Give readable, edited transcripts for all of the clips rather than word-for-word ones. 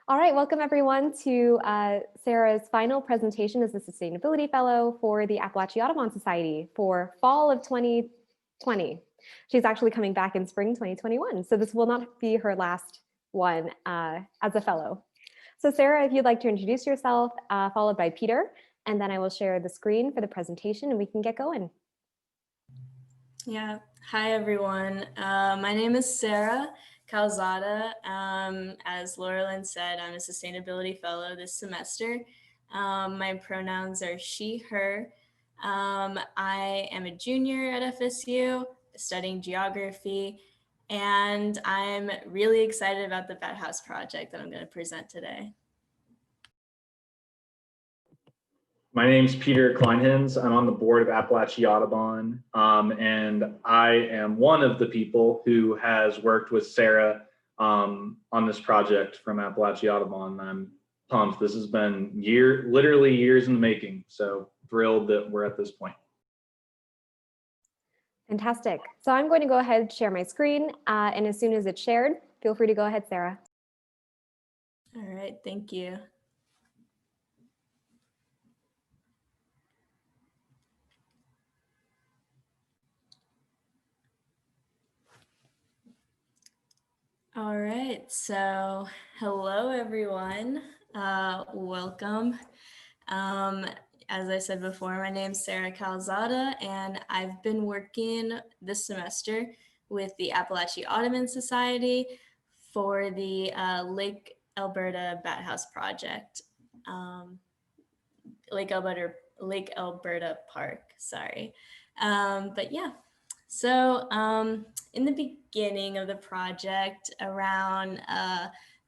All right, welcome everyone to Sarah's final presentation as the Sustainability Fellow for the Apalachee Audubon Society for fall of 2020. She's actually coming back in spring 2021, so this will not be her last one as a fellow. So Sarah, if you'd like to introduce yourself, followed by Peter, and then I will share the screen for the presentation and we can get going. Yeah, hi everyone. My name is Sarah Calzada. As Laurelyn said, I'm a Sustainability Fellow this semester. My pronouns are she, her. I am a junior at FSU studying geography, and I'm really excited about the Bat House project that I'm going to present today. My name's Peter Kleinhens. I'm on the board of Apalachee Audubon, and I am one of the people who has worked with Sarah on this project from Apalachee Audubon. I'm pumped. This has been literally years in the making, so thrilled that we're at this point. Fantastic. So I'm going to go ahead and share my screen, and as soon as it's shared, feel free to go ahead, Sarah. All right, thank you. All right, so hello everyone, welcome. As I said before, my name's Sarah Calzada, and I've been working this semester with the Apalachee Audubon Society for the Lake Elberta Bat House project. Lake Elberta Park, sorry. But yeah, so in the beginning of the project, around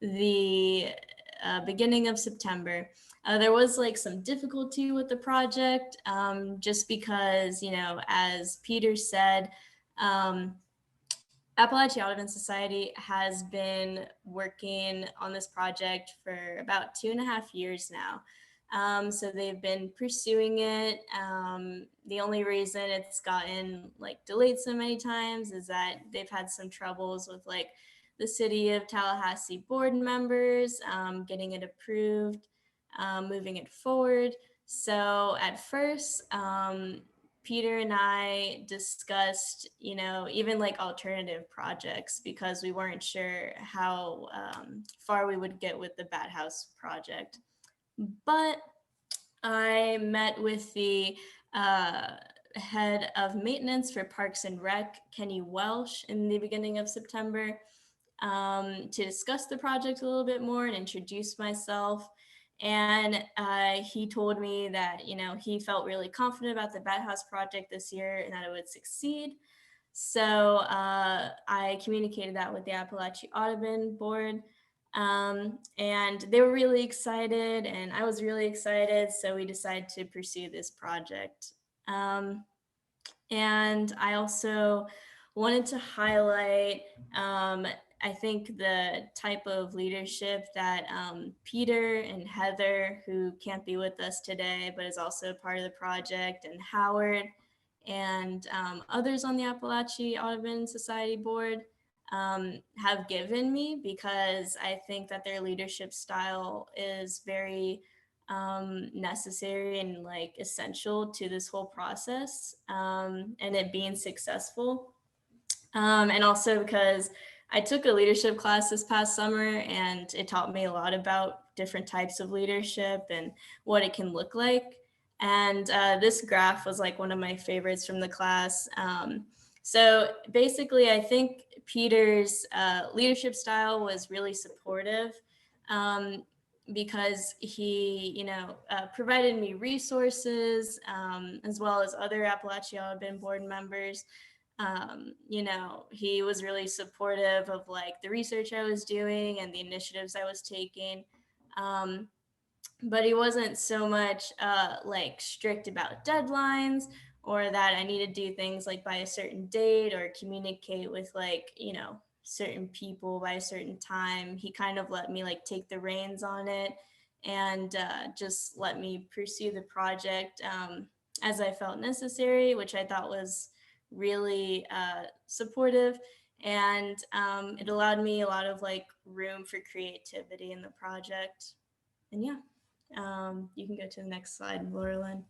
the beginning of September, there was like some difficulty with the project, just because, you know, as Peter said, Apalachee Audubon Society has been working on this project for about 2.5 years now. So they've been pursuing it. The only reason it's gotten like delayed so many times is that they've had some troubles with like the city of Tallahassee board members getting it approved, moving it forward. So at first, Peter and I discussed, you know, even like alternative projects because we weren't sure how far we would get with the Bat House project. But I met with the head of maintenance for Parks and Rec, Kenny Welsh, in the beginning of September to discuss the project a little bit more and introduce myself. And he told me that, you know, he felt really confident about the Bat House project this year and that it would succeed. So I communicated that with the Apalachee Audubon board. And they were really excited and I was really excited. So we decided to pursue this project. And I also wanted to highlight, I think the type of leadership that Peter and Heather, who can't be with us today, but is also part of the project, and Howard and others on the Apalachee Audubon Society board have given me, because I think that their leadership style is very necessary and like essential to this whole process and it being successful. And also because I took a leadership class this past summer and it taught me a lot about different types of leadership and what it can look like. And this graph was like one of my favorites from the class. So basically, I think Peter's leadership style was really supportive because he, you know, provided me resources as well as other Apalachee Audubon board members. You know, he was really supportive of like the research I was doing and the initiatives I was taking. But he wasn't so much like strict about deadlines or that I need to do things like by a certain date or communicate with like, you know, certain people by a certain time. He kind of let me like take the reins on it and just let me pursue the project as I felt necessary, which I thought was really supportive. And it allowed me a lot of like room for creativity in the project. And yeah, you can go to the next slide, Laurelyn.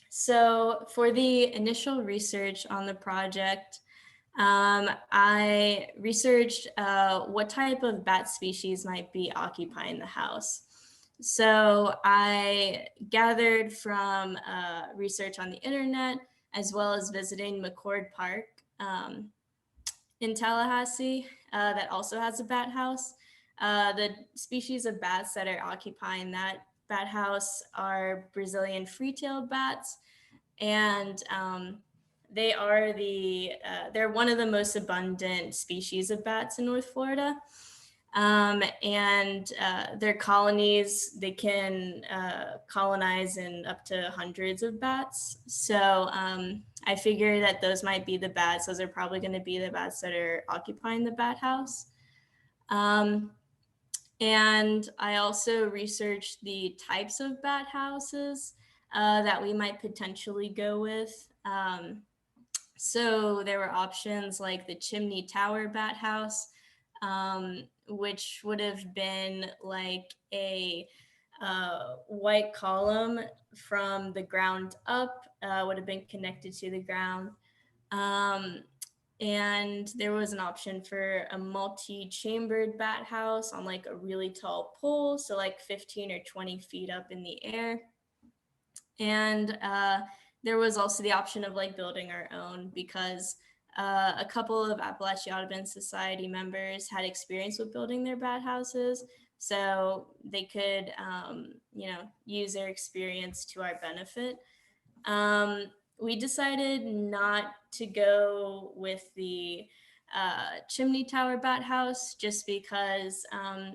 So for the initial research on the project, I researched what type of bat species might be occupying the house. So I gathered from research on the internet, as well as visiting McCord Park in Tallahassee that also has a bat house. The species of bats that are occupying that bat house are Brazilian free-tailed bats, and they're one of the most abundant species of bats in North Florida. And their colonies, they can colonize in up to hundreds of bats. So I figure that those might be the bats. Those are probably going to be the bats that are occupying the bat house. And I also researched the types of bat houses that we might potentially go with. So there were options like the chimney tower bat house, which would have been like a white column from the ground up, would have been connected to the ground. And there was an option for a multi-chambered bat house on like a really tall pole, so like 15 or 20 feet up in the air. And there was also the option of like building our own, because a couple of Apalachee Audubon Society members had experience with building their bat houses, so they could, use their experience to our benefit. We decided not to go with the chimney tower bat house, just because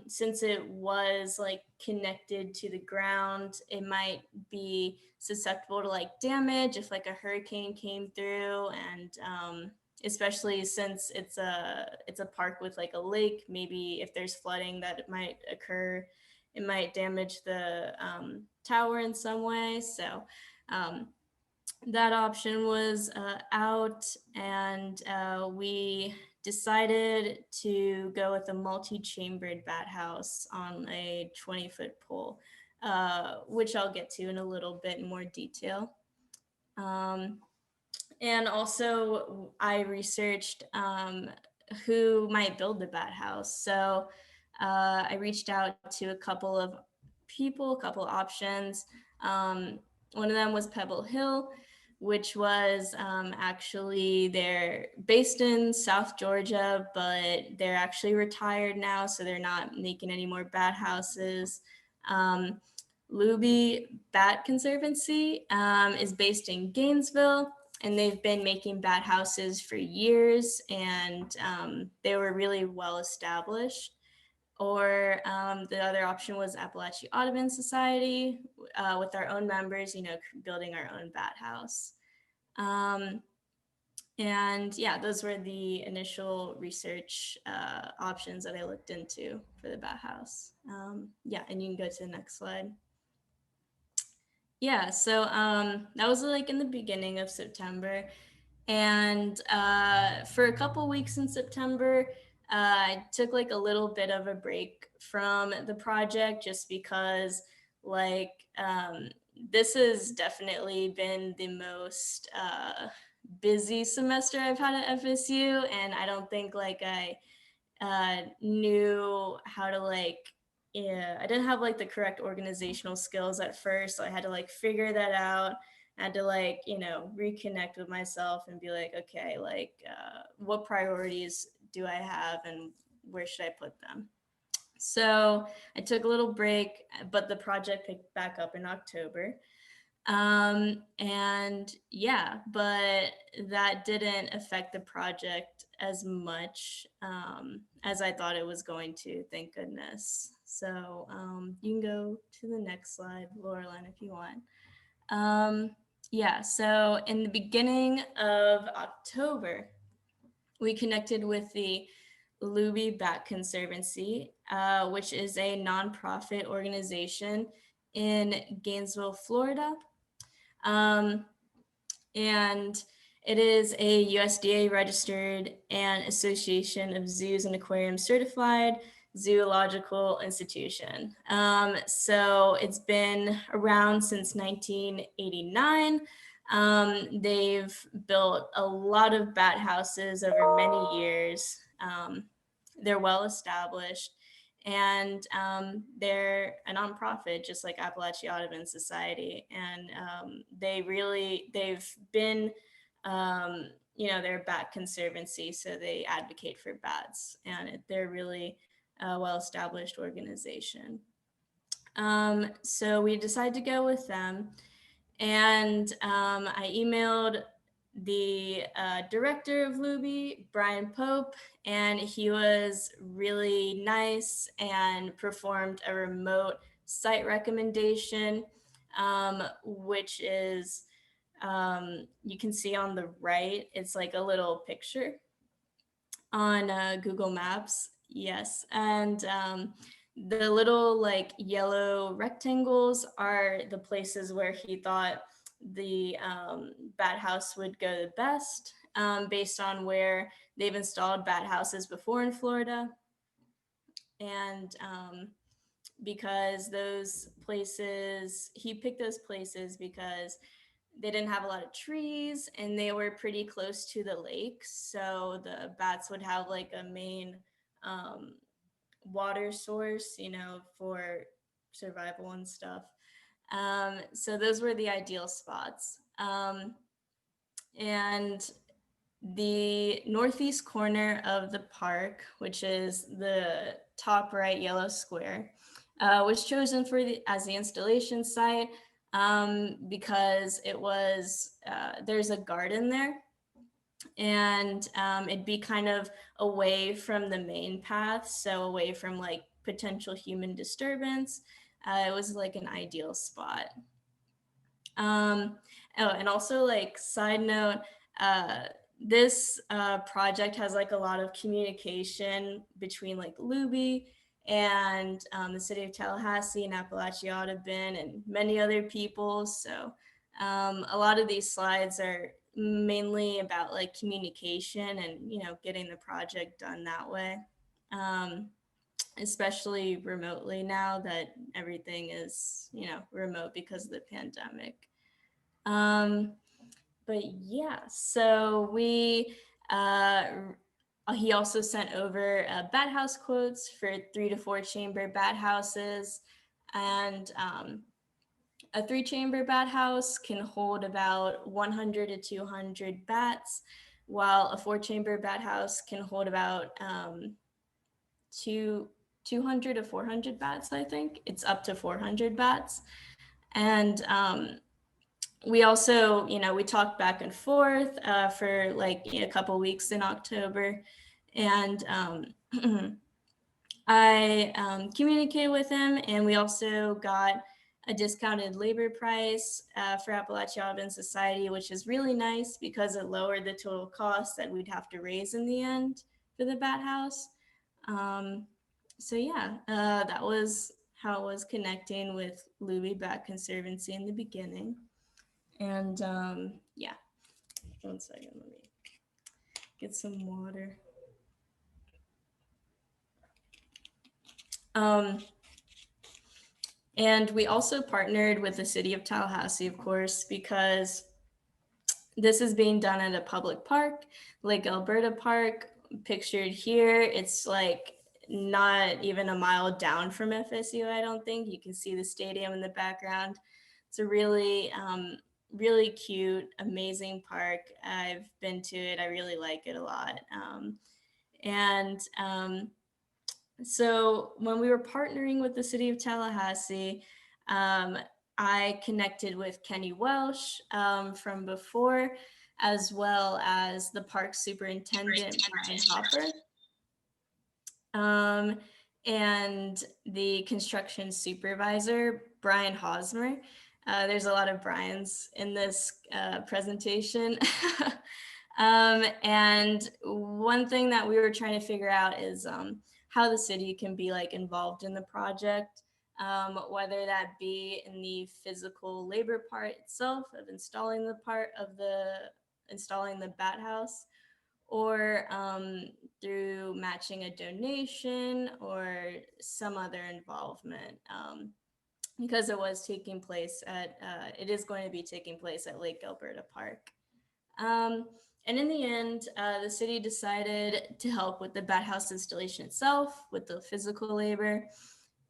since it was like connected to the ground, it might be susceptible to like damage if like a hurricane came through, and especially since it's a park with like a lake, maybe if there's flooding that it might occur, it might damage the tower in some way. So that option was out, and we decided to go with a multi-chambered bat house on a 20-foot pole, which I'll get to in a little bit more detail. And also I researched who might build the bat house. So I reached out to a couple of people, a couple of options. One of them was Pebble Hill, which was actually, they're based in South Georgia, but they're actually retired now, so they're not making any more bat houses. Luby Bat Conservancy is based in Gainesville, and they've been making bat houses for years, and they were really well established. Or the other option was Apalachee Audubon Society, with our own members, building our own bat house. And yeah, those were the initial research options that I looked into for the bat house. Yeah, and you can go to the next slide. Yeah, so that was like in the beginning of September. And for a couple weeks in September, I took like a little bit of a break from the project, just because like this has definitely been the most busy semester I've had at FSU, and I don't think like I knew how to I didn't have like the correct organizational skills at first, so I had to like figure that out. I had to like, reconnect with myself and be like, okay, like what priorities do I have and where should I put them? So I took a little break, but the project picked back up in October. And yeah, but that didn't affect the project as much as I thought it was going to, thank goodness. So you can go to the next slide, Laurelyn, if you want. Yeah, so in the beginning of October, we connected with the Luby Bat Conservancy, which is a nonprofit organization in Gainesville, Florida. And It is a USDA registered and Association of Zoos and Aquariums certified zoological institution. So it's been around since 1989. They've built a lot of bat houses over many years. They're well established, and they're a nonprofit, just like Apalachee Audubon Society. And they've been, they're a bat conservancy, so they advocate for bats, and they're really a well-established organization. So we decided to go with them, and I emailed the director of Luby, Brian Pope, and he was really nice and performed a remote site recommendation, which is, you can see on the right, it's like a little picture on Google Maps. Yes. And the little like yellow rectangles are the places where he thought the bat house would go the best, based on where they've installed bat houses before in Florida. And because those places, he picked those places because they didn't have a lot of trees and they were pretty close to the lake. So the bats would have like a main water source, for survival and stuff. So those were the ideal spots. And the northeast corner of the park, which is the top right yellow square, was chosen as the installation site, because it was, there's a garden there, and it'd be kind of away from the main path, so away from like potential human disturbance. It was like an ideal spot. And also, like, side note, this project has like a lot of communication between like Luby and the city of Tallahassee and Apalachee Audubon and many other people. So a lot of these slides are mainly about like communication and, getting the project done that way. Especially remotely now that everything is, remote because of the pandemic. But yeah, so he also sent over bat house quotes for 3 to 4 chamber bat houses, and a 3-chamber bat house can hold about 100 to 200 bats, while a 4-chamber bat house can hold about 200 to 400 bats. I think it's up to 400 bats. And we also, we talked back and forth for like a couple weeks in October, and I communicated with him, and we also got a discounted labor price for Apalachee Audubon Society, which is really nice because it lowered the total cost that we'd have to raise in the end for the bat house. So yeah, that was how it was connecting with Luby Bat Conservancy in the beginning. And yeah, 1 second, let me get some water. And we also partnered with the city of Tallahassee, of course, because this is being done at a public park, Lake Elberta Park, pictured here. It's like not even a mile down from FSU, I don't think. You can see the stadium in the background. It's a really, really cute, amazing park. I've been to it. I really like it a lot. So when we were partnering with the city of Tallahassee, I connected with Kenny Welsh from before, as well as the park superintendent, Brian Hopper, and the construction supervisor, Brian Hosmer. There's a lot of Brians in this presentation. And one thing that we were trying to figure out is how the city can be like involved in the project, whether that be in the physical labor part itself of installing the part of the installing the bat house, or through matching a donation or some other involvement, because it was taking place at, it is going to be taking place at Lake Elberta Park. And in the end, the city decided to help with the bat house installation itself, with the physical labor.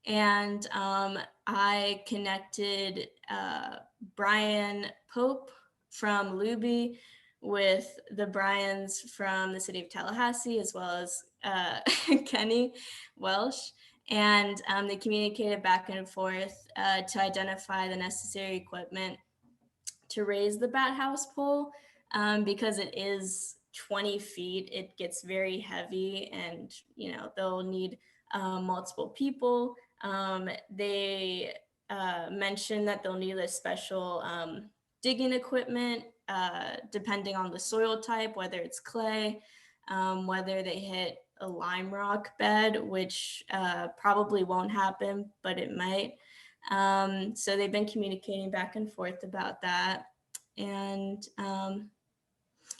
And I connected Brian Pope from Luby with the Bryans from the city of Tallahassee, as well as Kenny Welsh. And they communicated back and forth to identify the necessary equipment to raise the bat house pole, because it is 20 feet. It gets very heavy, and they'll need multiple people. They mentioned that they'll need a special digging equipment, depending on the soil type, whether it's clay, whether they hit a lime rock bed, which probably won't happen, but it might. So they've been communicating back and forth about that. And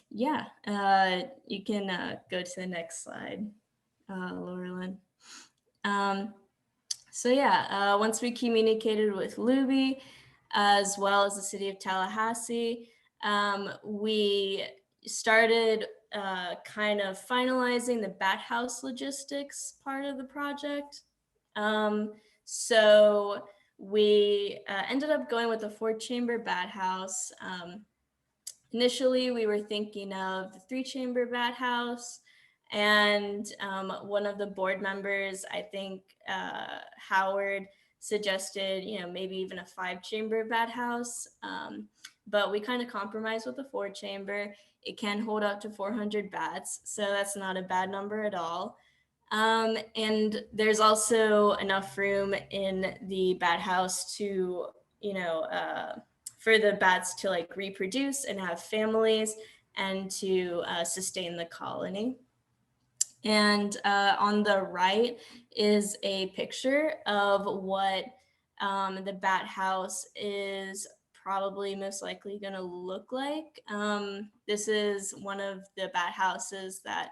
you can go to the next slide, Laurelyn. Once we communicated with Luby, as well as the city of Tallahassee, we started kind of finalizing the bat house logistics part of the project. So we ended up going with a 4-chamber bat house. Initially, we were thinking of the 3-chamber bat house, and one of the board members, I think Howard, suggested, maybe even a 5-chamber bat house. But we kind of compromised with the 4-chamber. It can hold up to 400 bats, so that's not a bad number at all. And there's also enough room in the bat house to, for the bats to like reproduce and have families, and to sustain the colony. And on the right is a picture of what the bat house is probably most likely going to look like. This is one of the bat houses that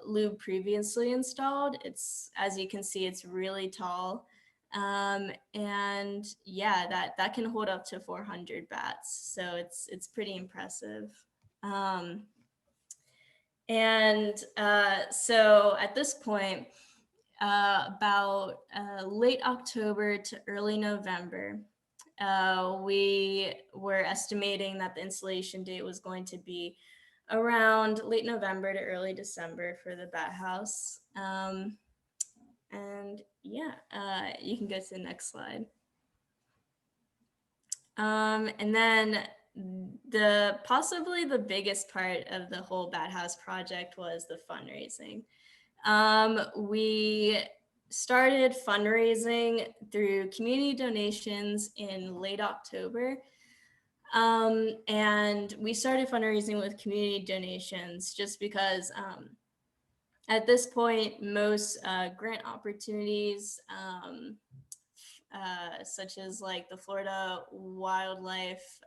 Lube previously installed. It's, as you can see, it's really tall. And yeah, that can hold up to 400 bats. So it's pretty impressive. So at this point, about late October to early November, we were estimating that the installation date was going to be around late November to early December for the bat house. You can go to the next slide. And then possibly the biggest part of the whole bat house project was the fundraising. We started fundraising through community donations in late October. And we started fundraising with community donations just because at this point, most grant opportunities, such as like the Florida Wildlife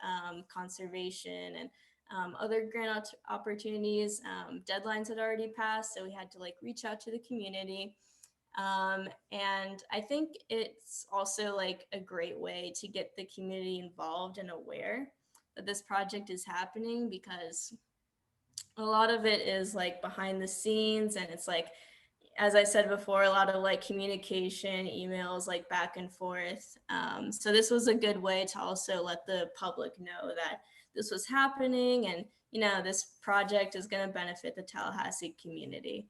Conservation and other grant opportunities, deadlines had already passed, so we had to like reach out to the community. And I think it's also like a great way to get the community involved and aware that this project is happening, because a lot of it is like behind the scenes, and it's like, as I said before, a lot of like communication, emails, like back and forth. So this was a good way to also let the public know that this was happening, and this project is going to benefit the Tallahassee community.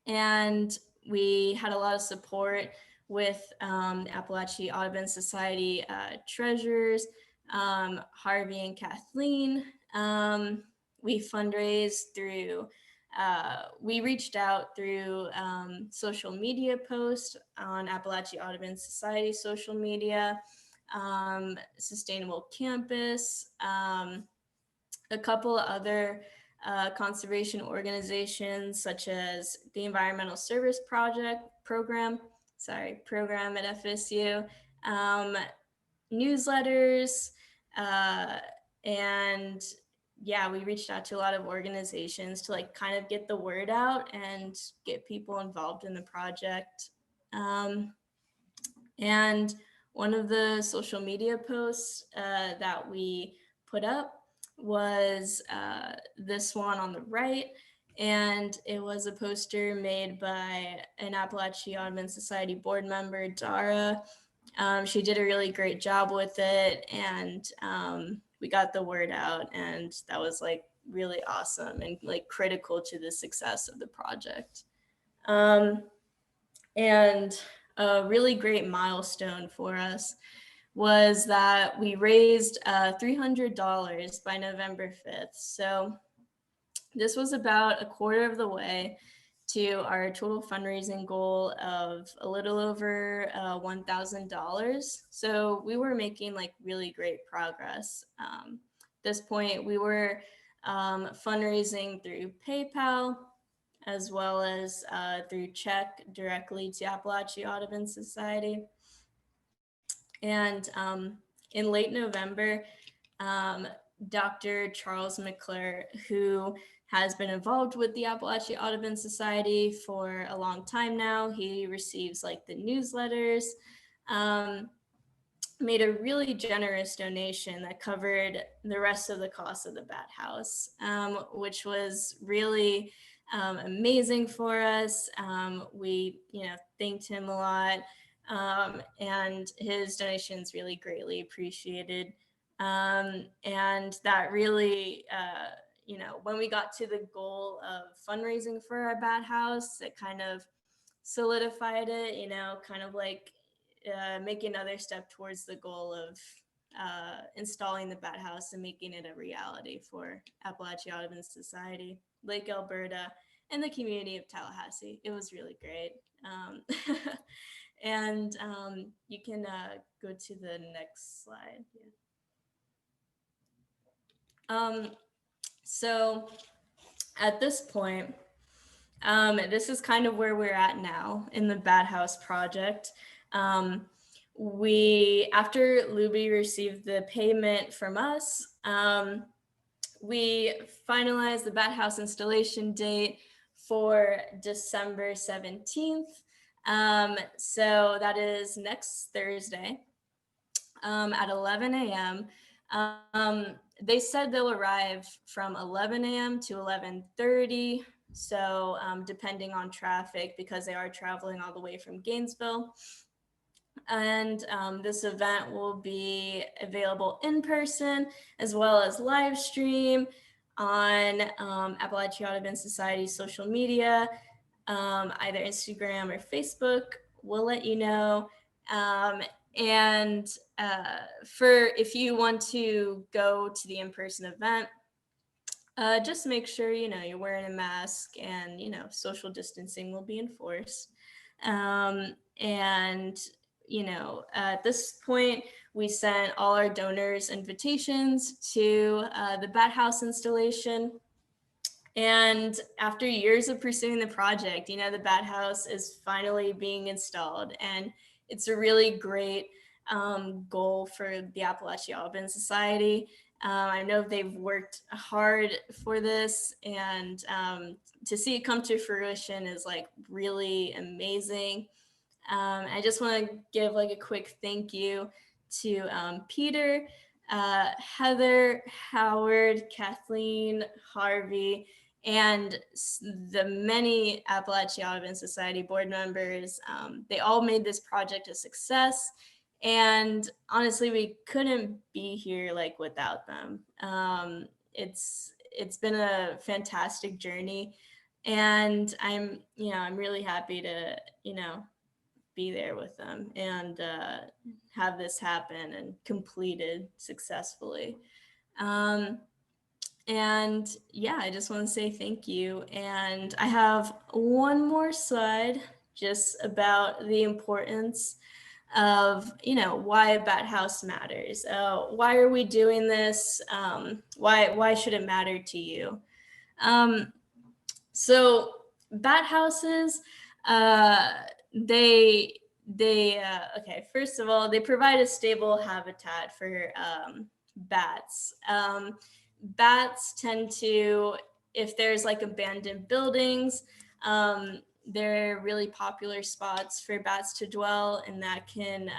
And we had a lot of support with the Apalachee Audubon Society treasurers, Harvey and Kathleen. We fundraised through, we reached out through social media posts on Apalachee Audubon Society social media, Sustainable Campus, a couple of other conservation organizations such as the Environmental Service Program at FSU, newsletters, And yeah, we reached out to a lot of organizations to like kind of get the word out and get people involved in the project. And one of the social media posts that we put up was this one on the right. And it was a poster made by an Apalachee Audubon Society board member, Dara. She did a really great job with it, and we got the word out, and that was like really awesome and like critical to the success of the project. And a really great milestone for us was that we raised $300 by November 5th. So this was about a quarter of the way to our total fundraising goal of a little over $1,000. So we were making like really great progress. At this point, we were fundraising through PayPal, as well as through check directly to Apalachee Audubon Society. And in late November, Dr. Charles McClure, who has been involved with the Apalachee Audubon Society for a long time now, he receives like the newsletters, made a really generous donation that covered the rest of the cost of the bat house, which was really amazing for us. We, thanked him a lot, and his donations really greatly appreciated. And that really, when we got to the goal of fundraising for our bat house, it kind of solidified it, kind of like make another step towards the goal of installing the bat house and making it a reality for Apalachee Audubon Society, Lake Elberta, and the community of Tallahassee. It was really great. And you can go to the next slide. Yeah. So at this point, this is kind of where we're at now in the bat house project. After Luby received the payment from us, we finalized the bat house installation date for December 17th. So that is next Thursday at 11 a.m. They said they'll arrive from 11 a.m. to 11:30. So depending on traffic, because they are traveling all the way from Gainesville. And this event will be available in person as well as live stream on Apalachee Audubon Society social media, either Instagram or Facebook. We'll let you know. And if you want to go to the in-person event, just make sure, you're wearing a mask and, social distancing will be enforced. And, at this point, we sent all our donors invitations to the bat house installation. And after years of pursuing the project, the bat house is finally being installed. And it's a really great goal for the Apalachee Audubon Society. I know they've worked hard for this, and to see it come to fruition is like really amazing. I just want to give like a quick thank you to Peter, Heather, Howard, Kathleen, Harvey, and the many Apalachee Audubon Society board members. They all made this project a success. And honestly, we couldn't be here like without them. It's been a fantastic journey, and I'm really happy to, be there with them and have this happen and completed successfully. And yeah, I just want to say thank you. And I have one more slide just about the importance of, why a bat house matters. Why are we doing this? Why should it matter to you? So bat houses, okay, first of all, they provide a stable habitat for bats. Bats tend to, if there's like abandoned buildings, they're really popular spots for bats to dwell, and that can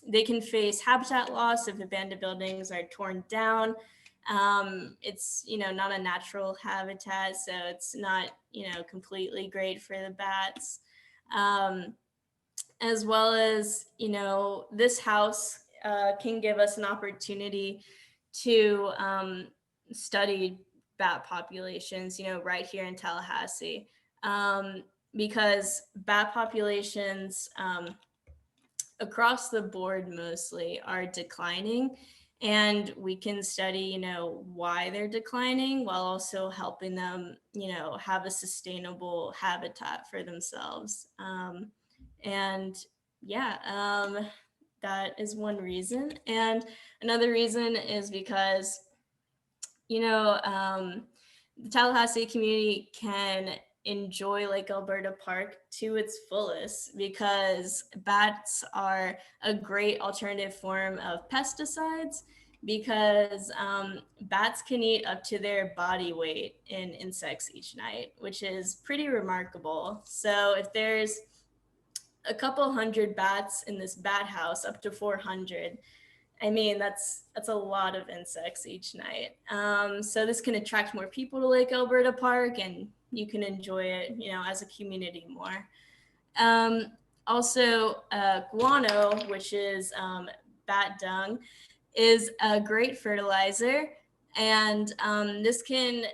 they can face habitat loss if abandoned buildings are torn down. It's, you know, not a natural habitat, so it's not, you know, completely great for the bats. As well as, you know, this house can give us an opportunity to study bat populations, you know, right here in Tallahassee, because bat populations across the board mostly are declining, and we can study, you know, why they're declining while also helping them, you know, have a sustainable habitat for themselves. And yeah, that is one reason. And another reason is because, you know, the Tallahassee community can enjoy Lake Elberta Park to its fullest because bats are a great alternative form of pesticides, because bats can eat up to their body weight in insects each night, which is pretty remarkable. So if there's a couple hundred bats in this bat house, up to 400, I mean, that's a lot of insects each night. So this can attract more people to Lake Elberta Park, and you can enjoy it, you know, as a community more. Also, guano, which is bat dung, is a great fertilizer, and this can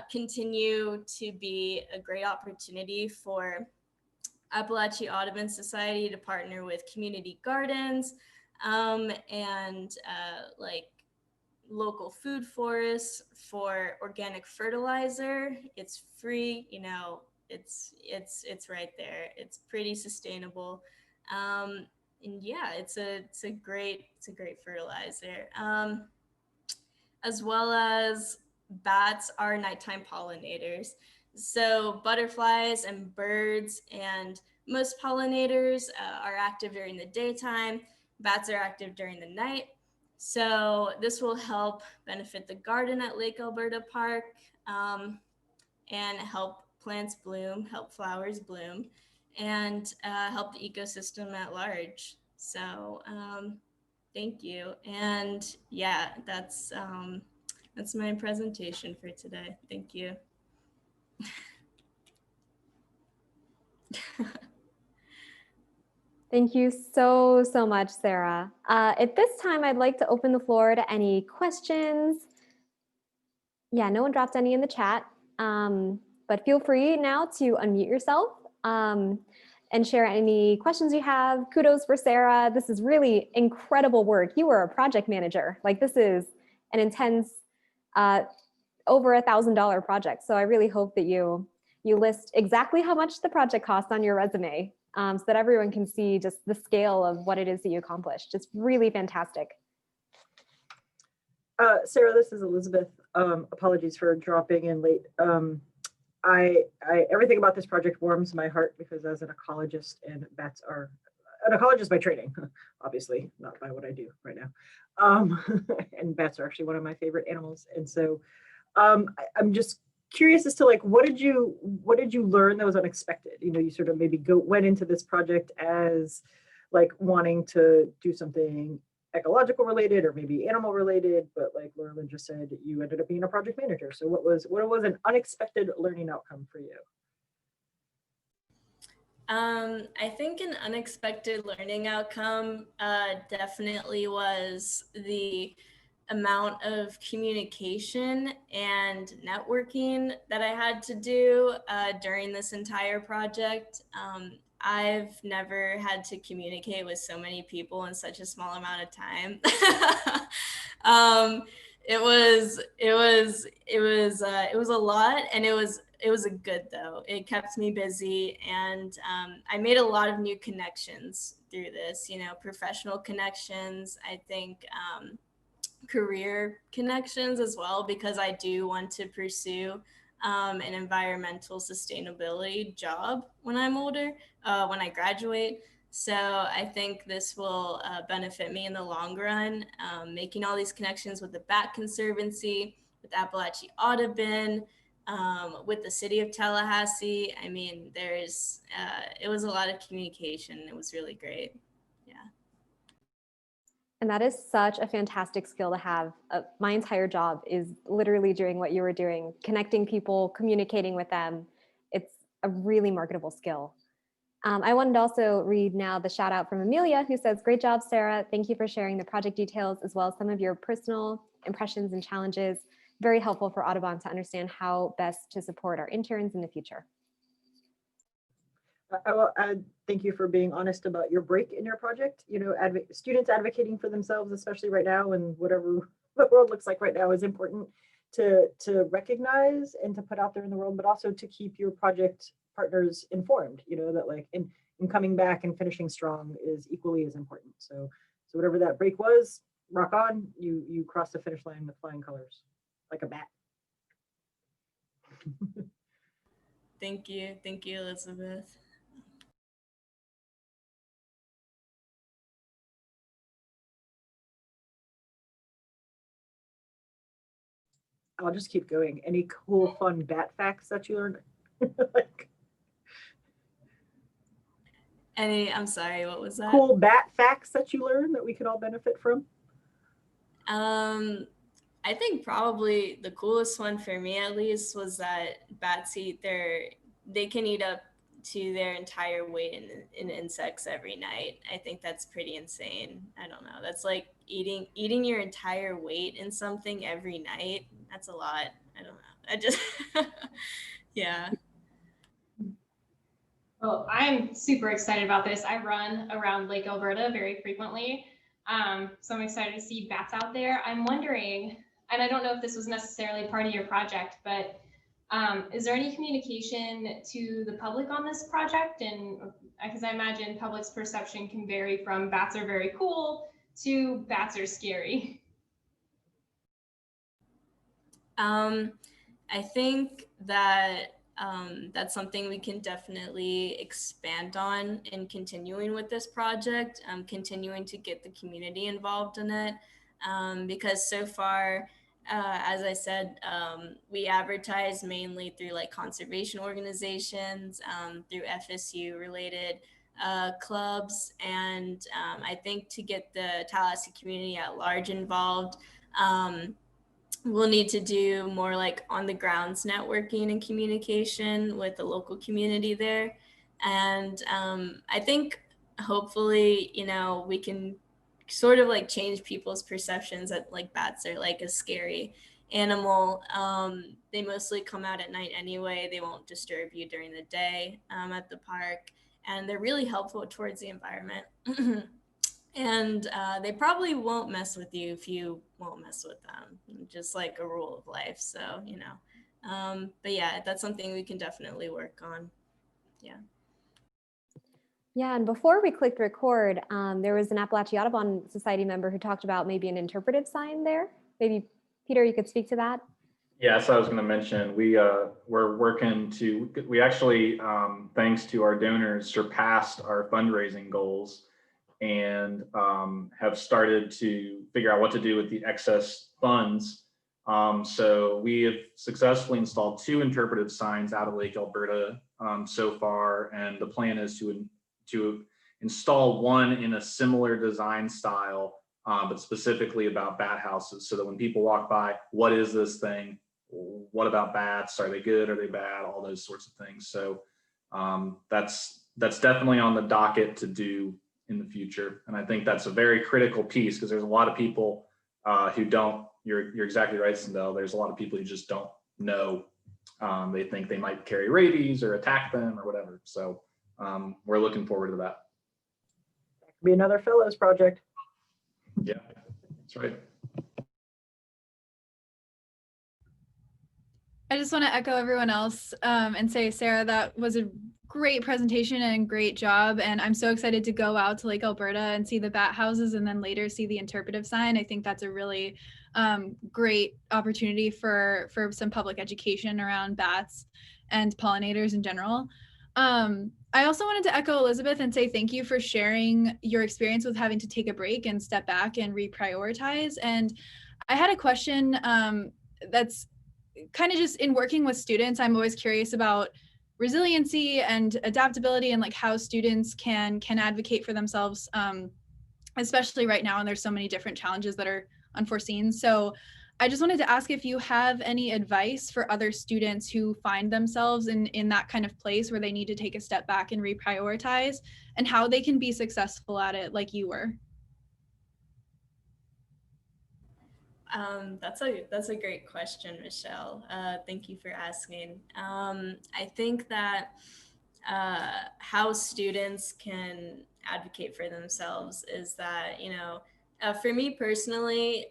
continue to be a great opportunity for Apalachee Audubon Society to partner with community gardens and like local food forests for organic fertilizer. It's free, you know, it's right there. It's pretty sustainable. And yeah, it's a great fertilizer. As well as bats are nighttime pollinators. So butterflies and birds and most pollinators are active during the daytime. Bats are active during the night. So this will help benefit the garden at Lake Elberta Park, and help plants bloom, help flowers bloom, and help the ecosystem at large. So thank you. And yeah, that's my presentation for today. Thank you. Thank you so much, Sarah. At this time, I'd like to open the floor to any questions. Yeah, no one dropped any in the chat, but feel free now to unmute yourself and share any questions you have. Kudos for Sarah. This is really incredible work. You were a project manager. Like, this is an intense, over $1,000 project. So I really hope that you list exactly how much the project costs on your resume, so that everyone can see just the scale of what it is that you accomplished. Just really fantastic. Sarah, this is Elizabeth. Apologies for dropping in late. Everything about this project warms my heart because as an ecologist, and bats are an ecologist by training, obviously not by what I do right now. And bats are actually one of my favorite animals. And so I'm just curious as to, like, what did you learn that was unexpected? You know, you sort of maybe went into this project as like wanting to do something ecological related or maybe animal related, but like Laura just said, you ended up being a project manager. So what was an unexpected learning outcome for you? I think an unexpected learning outcome definitely was the amount of communication and networking that I had to do during this entire project. I've never had to communicate with so many people in such a small amount of time. It was a lot, and it was a good though. It kept me busy, and I made a lot of new connections through this, you know, professional connections, I think career connections as well, because I do want to pursue an environmental sustainability job when I'm older, when I graduate. So I think this will benefit me in the long run, making all these connections with the Bat Conservancy, with Apalachee Audubon, with the city of Tallahassee. I mean, it was a lot of communication. It was really great. Yeah. And that is such a fantastic skill to have. My entire job is literally doing what you were doing, connecting people, communicating with them. It's a really marketable skill. I wanted to also read now the shout out from Amelia, who says, "Great job, Sarah. Thank you for sharing the project details as well as some of your personal impressions and challenges. Very helpful for Audubon to understand how best to support our interns in the future." I will add, thank you for being honest about your break in your project. You know, students advocating for themselves, especially right now, and whatever the world looks like right now, is important to recognize and to put out there in the world, but also to keep your project partners informed. You know, that like in coming back and finishing strong is equally as important. So whatever that break was, rock on. You crossed the finish line with flying colors, like a bat. Thank you, Elizabeth. I'll just keep going. Any cool, fun bat facts that you learned? Like, I'm sorry, what was that? cool bat facts that you learned that we could all benefit from? I think probably the coolest one for me, at least, was that bats they can eat up to their entire weight in insects every night. I think that's pretty insane. I don't know. That's like eating your entire weight in something every night. That's a lot. I don't know. I just, yeah. Well, I'm super excited about this. I run around Lake Elberta very frequently. So I'm excited to see bats out there. I'm wondering, and I don't know if this was necessarily part of your project, but is there any communication to the public on this project? And because I imagine public's perception can vary from bats are very cool to bats are scary. I think that that's something we can definitely expand on in continuing with this project, continuing to get the community involved in it, because so far, as I said, we advertise mainly through like conservation organizations, through FSU related clubs, and I think to get the Tallahassee community at large involved, we'll need to do more like on the grounds networking and communication with the local community there. And I think hopefully, we can sort of like change people's perceptions that like bats are like a scary animal. They mostly come out at night anyway. They won't disturb you during the day at the park. And they're really helpful towards the environment. And they probably won't mess with you if you won't mess with them, just like a rule of life. So, but yeah, that's something we can definitely work on. Yeah. Yeah, and before we clicked record, there was an Apalachee Audubon Society member who talked about maybe an interpretive sign there. Maybe, Peter, you could speak to that? Yeah, so I was going to mention, we're working to, we actually, thanks to our donors, surpassed our fundraising goals and have started to figure out what to do with the excess funds. So we have successfully installed 2 interpretive signs out of Lake Elberta so far, and the plan is to install one in a similar design style, but specifically about bat houses, so that when people walk by, what is this thing? What about bats? Are they good? Are they bad? All those sorts of things. So that's definitely on the docket to do in the future. And I think that's a very critical piece, because there's a lot of people who don't, you're exactly right, Sindel. There's a lot of people who just don't know. They think they might carry rabies or attack them or whatever. So we're looking forward to that. That could be another fellows project. Yeah, that's right. I just want to echo everyone else and say, Sarah, that was a great presentation and great job. And I'm so excited to go out to Lake Elberta and see the bat houses and then later see the interpretive sign. I think that's a really great opportunity for some public education around bats and pollinators in general. I also wanted to echo Elizabeth and say thank you for sharing your experience with having to take a break and step back and reprioritize. And I had a question that's kind of just in working with students. I'm always curious about resiliency and adaptability and like how students can advocate for themselves, especially right now. And there's so many different challenges that are unforeseen. So I just wanted to ask if you have any advice for other students who find themselves in that kind of place where they need to take a step back and reprioritize, and how they can be successful at it like you were. That's a great question, Michelle. Thank you for asking. I think that how students can advocate for themselves is that, for me personally,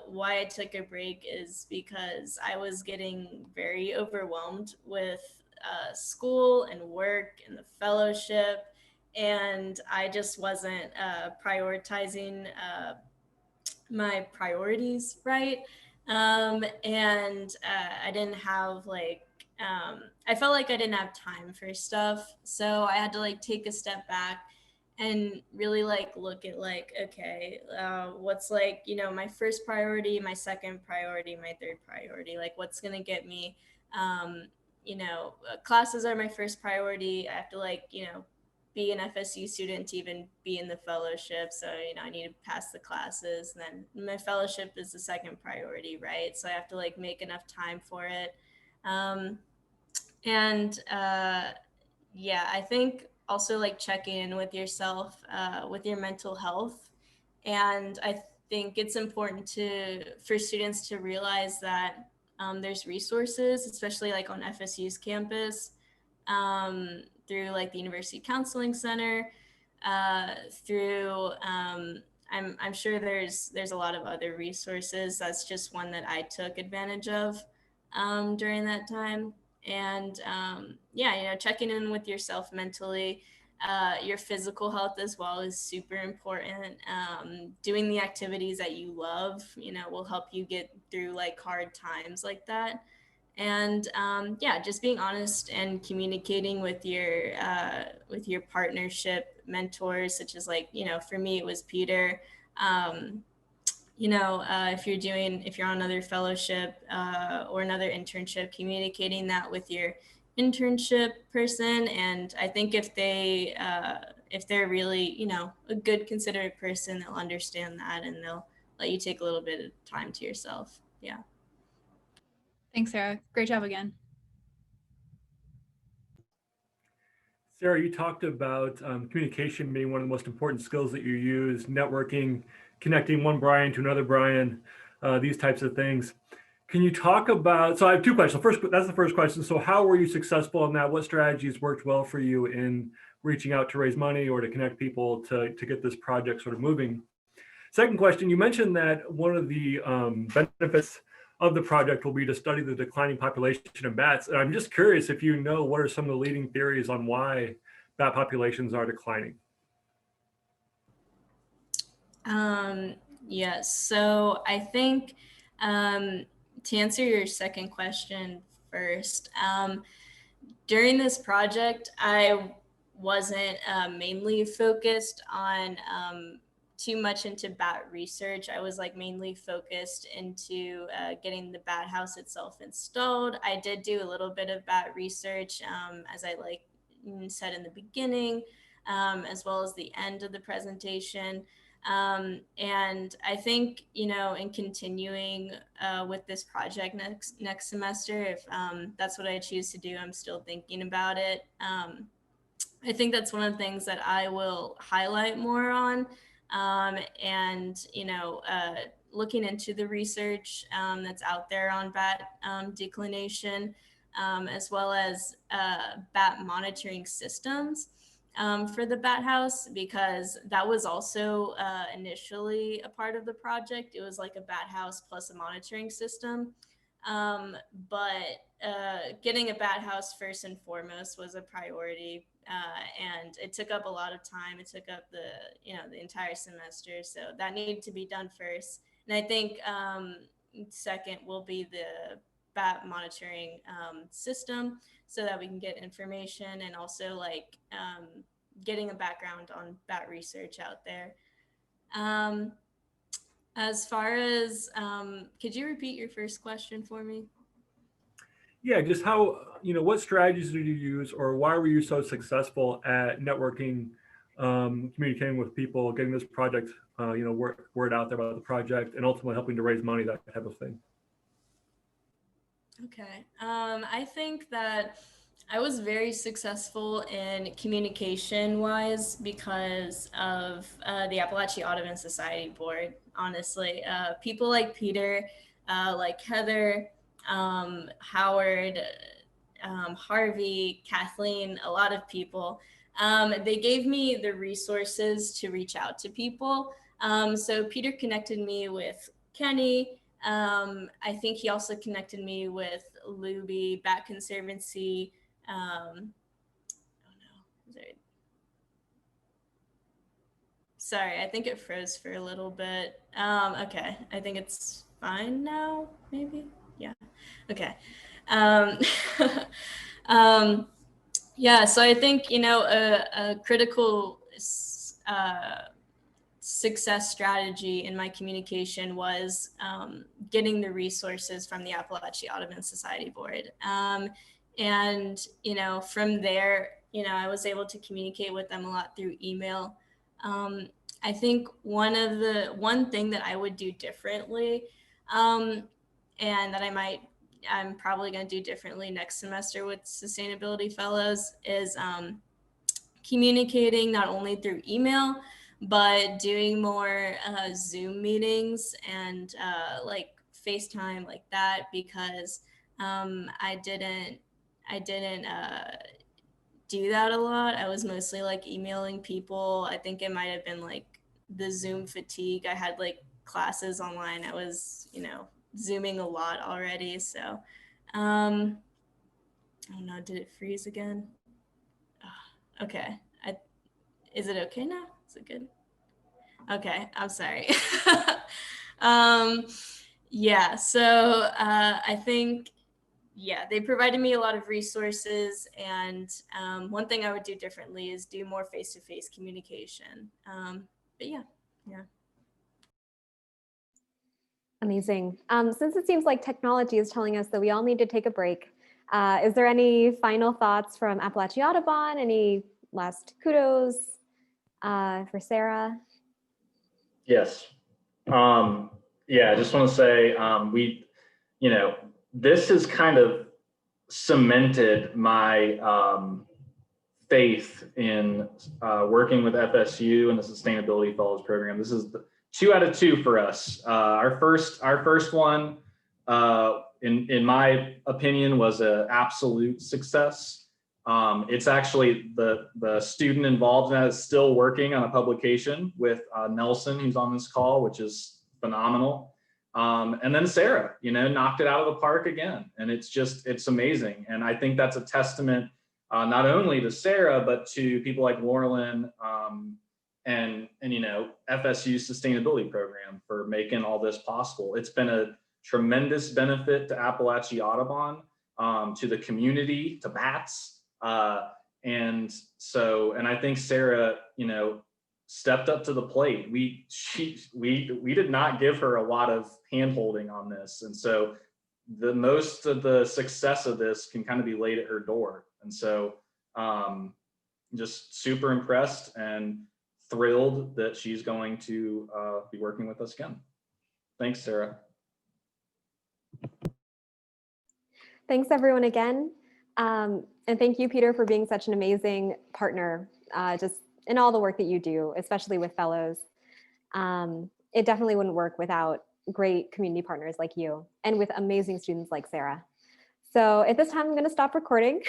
why I took a break is because I was getting very overwhelmed with school and work and the fellowship, and I just wasn't prioritizing my priorities right. And I didn't have I felt like I didn't have time for stuff. So I had to take a step back and really look at okay, what's my first priority, my second priority, my third priority, what's going to get me, classes are my first priority. I have to be an FSU student to even be in the fellowship. So, I need to pass the classes. And then my fellowship is the second priority, right? So I have to make enough time for it. Yeah, I think also checking in with yourself, with your mental health. And I think it's important for students to realize that there's resources, especially on FSU's campus, through the University Counseling Center, through I'm sure there's a lot of other resources. That's just one that I took advantage of during that time. And yeah, checking in with yourself mentally, your physical health as well is super important. Doing the activities that you love, will help you get through hard times like that. And yeah, just being honest and communicating with your partnership mentors, such as for me it was Peter. If you're on another fellowship or another internship, communicating that with your internship person. And I think if they're really a good, considerate person, they'll understand that and they'll let you take a little bit of time to yourself. Yeah. Thanks, Sarah. Great job again. Sarah, you talked about communication being one of the most important skills that you use, networking, connecting one Brian to another Brian, these types of things. Can you talk about, so I have two questions. First, that's the first question. So how were you successful in that? What strategies worked well for you in reaching out to raise money or to connect people to get this project sort of moving? Second question, you mentioned that one of the benefits of the project will be to study the declining population of bats. And I'm just curious if you know what are some of the leading theories on why bat populations are declining. Yes, so I think to answer your second question first, during this project, I wasn't mainly focused on too much into bat research. I was mainly focused into getting the bat house itself installed. I did do a little bit of bat research, as I said in the beginning, as well as the end of the presentation. And I think, in continuing with this project next semester, if that's what I choose to do, I'm still thinking about it. I think that's one of the things that I will highlight more on. And, looking into the research that's out there on bat declination, as well as bat monitoring systems for the bat house, because that was also initially a part of the project. It was a bat house plus a monitoring system. But getting a bat house first and foremost was a priority, and it took up a lot of time. It took up the entire semester, so that needed to be done first. And I think second will be bat monitoring system so that we can get information and also like getting a background on bat research out there. As far as, could you repeat your first question for me? Yeah, just how, what strategies did you use, or why were you so successful at networking, communicating with people, getting this project, word out there about the project, and ultimately helping to raise money, that type of thing? Okay. I think that I was very successful in communication wise because of the Apalachee Audubon Society board, honestly. People like Peter, like Heather, Howard, Harvey, Kathleen, a lot of people. They gave me the resources to reach out to people. So Peter connected me with Kenny. I think he also connected me with Luby Bat Conservancy. Oh no, sorry, I think it froze for a little bit. Okay, I think it's fine now, maybe. Yeah, okay. Yeah, so I think, a critical success strategy in my communication was getting the resources from the Apalachee Audubon Society board. And, from there, I was able to communicate with them a lot through email. I think one thing that I would do differently, and that I'm probably going to do differently next semester with Sustainability Fellows is communicating not only through email, but doing more Zoom meetings and like FaceTime like that, because I didn't do that a lot. I was mostly like emailing people. I think it might have been like the Zoom fatigue. I had like classes online. I was, Zooming a lot already. So, oh no, did it freeze again? Oh, okay. Is it okay now? Is it good? Okay, I'm sorry. Yeah, so I think, yeah, they provided me a lot of resources, and one thing I would do differently is do more face-to-face communication. But yeah. Amazing. Since it seems like technology is telling us that we all need to take a break, is there any final thoughts from Apalachee Audubon? Any last kudos for Sarah? Yes. Yeah, I just want to say this has kind of cemented my faith in working with FSU and the Sustainability Fellows program. This is the 2 out of 2 for us. Our first one, in my opinion, was an absolute success. It's actually the student involved in that is still working on a publication with Nelson, who's on this call, which is phenomenal. And then Sarah, knocked it out of the park again. And it's amazing. And I think that's a testament not only to Sarah, but to people like Laurelyn and FSU Sustainability Program for making all this possible. It's been a tremendous benefit to Apalachee Audubon, to the community, to bats. And I think Sarah, stepped up to the plate. We did not give her a lot of hand-holding on this. And so the most of the success of this can kind of be laid at her door. And so just super impressed and thrilled that she's going to be working with us again. Thanks, Sarah. Thanks everyone again. And thank you, Peter, for being such an amazing partner, just in all the work that you do, especially with fellows. It definitely wouldn't work without great community partners like you and with amazing students like Sarah. So at this time, I'm going to stop recording.